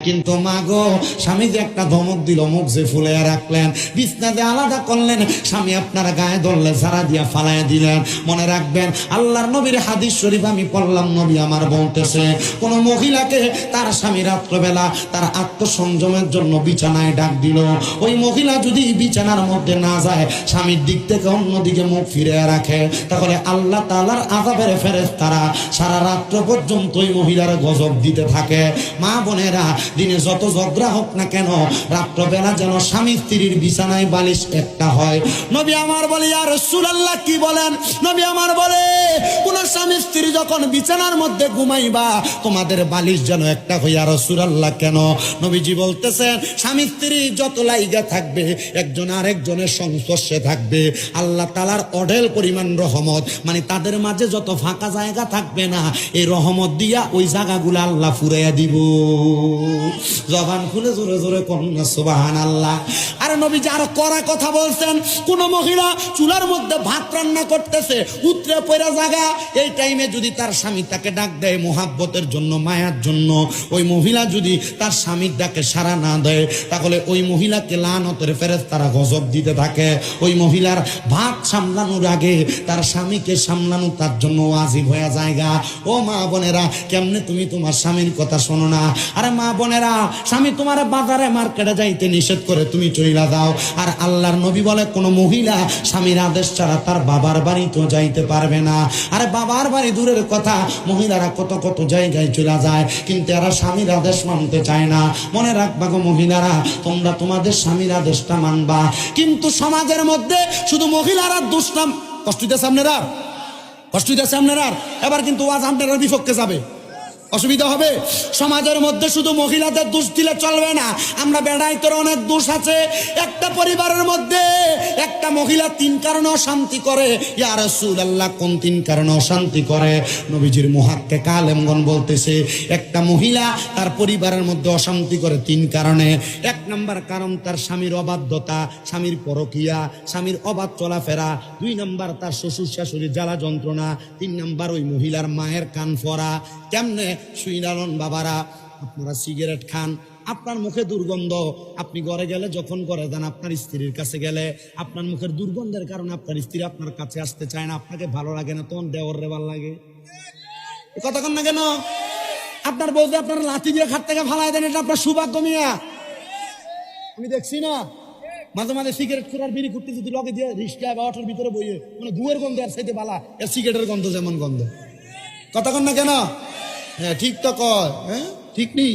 কিন্তু মা গো স্বামী যে একটা ধমক দিল, মুখ যে ফুলে রাখলেন, বিছনাতে আলাদা করলেন, স্বামী আপনার গায়ে ধরলে ঝাড়া দিয়া ফালাইয়া দিলেন। মনে রাখবেন আল্লাহর নবীর হাদিস শরীফ আমি পড়লাম, নবী আমার বলতেছে কোন মহিলাকে তার স্বামী রাত্রবেলা তার আত্মসংযমের জন্য বিছানায় ডাক দিল, ওই মহিলা যদি বিছানার মধ্যে না যায়, স্বামীর দিক থেকে অন্যদিকে মুখ ফিরে রাখে, তাহলে আল্লাহ তাআলার আযাবের ফেরেশতারা সারা রাত্র পর্যন্ত ওই মহিলার গজব দিতে থাকে। মা বোনেরা, দিনে যত ঝগড়া হোক না কেন, রাত্রবেলা যেন স্বামী স্ত্রীর বিছানায় বালিশ একটা হয়। নবী আমার বলে, ইয়া রাসূলুল্লাহ কি বলেন? নবী আমার বলে, কোন স্বামী স্ত্রী যখন বিছানার মধ্যে ঘুমাইবা, তোমাদের বালিশ যেন একটা হয়। ইয়া রাসূলুল্লাহ কেন? নবীজি বলতেছেন, স্বামী স্ত্রী যত লাইগা থাকবে, একজন আরেকজনের সংস্পর্শে থাকবে, আল্লাহ তাআলার অঢেল পরিমাণ রহমত, মানে তাদের মাঝে যত ফাঁকা জায়গা থাকবে না, এই রহমত দিয়া ওই জায়গাগুলো আল্লাহ ফুরাইয়া দিব। জবান খুলে জোরে জোরে কন্যা সুবহানাল্লাহ। আর নবীজি আরো কড়া কথা বলছেন, কোন মহিলা চুলার মধ্যে ভাত রান্না করতেছে, উতরে পড়া জায়গা, এই টাইমে যদি তার স্বামী তাকে ডাক দেয় মোহাব্বতের জন্য, মায়ার জন্য, ওই মহিলা যদি তার স্বামীর ডাকে সাড়া না দেয়, তাহলে ওই মহিলাকে লানতের ফেরেশতারা গজব দিতে থাকে। ওই মহিলার ভাত সামলানোর আগে তার স্বামীকে সামলানো তার জন্য ওয়াজিব হয়ে জায়গা। ও মা বোনেরা, কেমনে তুমি তোমার স্বামীর কথা শোনো না? আরে মা বোনেরা, স্বামী তোমার বাজারে মার্কেটে যাইতে নিষেধ করে তুমি চইলা যাও, আর আল্লাহর নবী বলে কোন মহিলা স্বামীর আদেশ ছাড়া তার বাবার বাড়ি তো যাইতে পারবে না। আরে বাবার বাড়ি দূরের কথা, মহিলারা কত কত জায়গায় চলে যায়, কিন্তু এরা স্বামীর আদেশ মানতে চায় না। মনে রাখবা গো মহিলারা, তোমরা তোমাদের স্বামীর আদেশটা মানবা, কিন্তু সমাজের মধ্যে শুধু মহিলারা দুষ্টাম। কষ্ট দিতেছে আপনারা? কষ্ট দিতেছে আপনারা? এবার কিন্তু ওয়াজ আপনারা বিপক্ষে যাবে, অসুবিধা হবে। সমাজের মধ্যে শুধু মহিলাদের দোষ দিলে চলবে না, আমরা বেড়াইতে অনেক দোষ আছে। একটা পরিবারের মধ্যে একটা মহিলা 3 কারণে অশান্তি করে। ইয়া রাসূলুল্লাহ, কোন 3 কারণে অশান্তি করে? নবীজির মুহাক্কিক আলেমগণ বলতেছে, একটা মহিলা তার পরিবারের মধ্যে অশান্তি করে 3 কারণে। 1 নাম্বার কারণ তার স্বামীর অবাধ্যতা, স্বামীর পরকিয়া, স্বামীর অবাধ চলাফেরা। 2 নাম্বার তার শ্বশুর শাশুড়ির জ্বালা যন্ত্রণা। 3 নাম্বার ওই মহিলার মায়ের কান ফোড়া। কেমনে শুইলালন বাবারা, আপনারা সিগারেট খান, আপনার মুখে দুর্গন্ধ, আপনি ঘরে গেলে যখন ঘরে যান, আপনার স্ত্রীর কাছে গেলে আপনার মুখের দুর্গন্ধের কারণে আপনার স্ত্রী আপনার কাছে আসতে চায় না, আপনাকে ভালো লাগে না, তখন দেওয়ার রে ভালো লাগে। কথা কন না কেন? আপনার বউ যে আপনার লাঠি দিয়ে খাট থেকে ফালাই দেন, এটা আপনার সৌভাগ্য মিয়া। আমি দেখছি না মাঝে মাঝে সিগারেট খোরার বিড়ি করতে যদি লগে দিয়ে রিস্কা বা অটোর ভিতরে বইয়ে, মানে ধুয়ের গন্ধ আর সাইতে বালা, এর সিগারেটের গন্ধ যেমন গন্ধ। কথা কন না কেন? হ্যাঁ ঠিক তো কয়, হ্যাঁ ঠিক নেই।